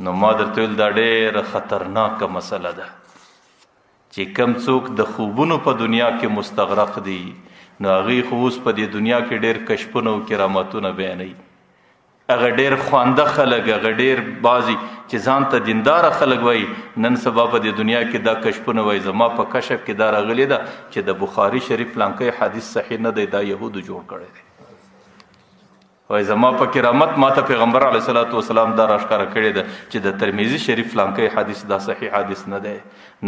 نو ما درته ویل دا ډېره خطرناکه مسله ده چې کم څوک د خوبونو په دنیا کې مستغرق دي نو هغې خو اوس په دې دنیا کې ډېر کشفونه او کرامتونه بیانوي. هغه ډېر خوانده خلک، هغه ډېر بعضې چې ځان ته دینداره خلک وایي، نن سبا په دې دنیا کې دا کشفونه وایي. زما په کشف کې دا راغلې ده چې د بخاري شریف پلانکی حدیث صحیح نه دی، دا یهودو جوړ کړی دی. وایي زما په کرامت ما ته پیغمبر علیه صلات وسلام دا راښکاره کړې ده چې د ترمیزي شریف پلانکی حدیث دا صحیح حدیث نه دی.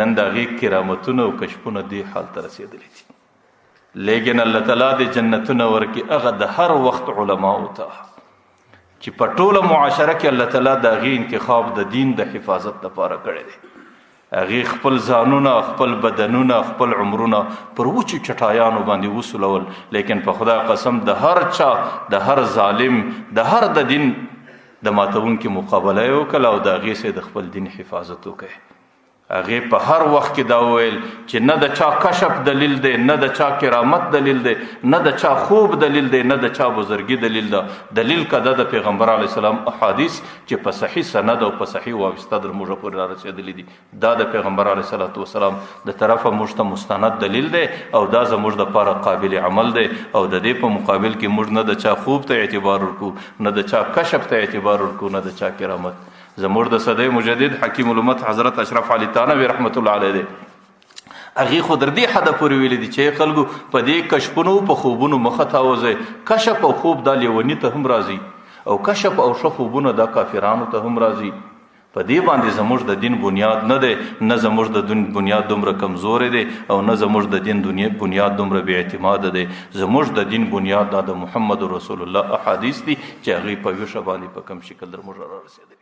نن د هغې کرامتونه او کشفونه دې حال ته رسېدلی دي. لیکن الله تعالی د جنتونه ورکړي هغه د هر وخت علماو ته چې په ټوله معاشره کې الله تعالی د هغې انتخاب د دین د حفاظت لپاره کړی دی. هغې خپل ځانونه، خپل بدنونه، خپل عمرونه پر وچو چټایانو باندې وسولول. لیکن په خدای قسم د هر چا، د هر ظالم، د هر د دین د ماتونکي مقابله یې وکړه او د هغې سره د خپل دین حفاظت وکړي. هغې په هر وخت کې دا وویل چې نه د چا کشف دلیل دی، نه د چا کرامت دلیل دی، نه د چا خوب دلیل دی، نه د چا بزرګي دلیل ده. دلیل که ده د پیغمبر علیه السلام احادیث چې په صحیح سند او په صحیح وابسته در موږ پورې را رسېدلي دي. دا د پیغمبر علیه صلات وسلام د طرفه موږ ته مستند دلیل دی او دا زموږ دپاره قابل عمل دی. او د دې په مقابل کې موږ نه د چا خوب ته اعتبار ورکو، نه د چا کشف ته اعتبار ورکو، نه د چا کرامت. زموږ د صدی مجدد حکیم الامت حضرت اشرف علي تانوي رحمت الله علیه دی، هغې خو در دې حده پورې ویلي دي چې خلکو په دې کشفونو په خوبونو مخه تاوځئ. کشف او خوب دا لیوني ته هم راځي او کشف او ښه خوبونه دا کافرانو ته هم راځي. په دې باندې زموږ د دین بنیاد نه دی، نه زموږ د دین بنیاد دومره کمزوری دی او نه زموږ د دین بنیاد دومره بې اعتماده دی. زموږ د دین بنیاد دا د محمد رسول الله احادیث دي چې هغې په ویښه باندې په کم شکل در موږ را رسېدلي.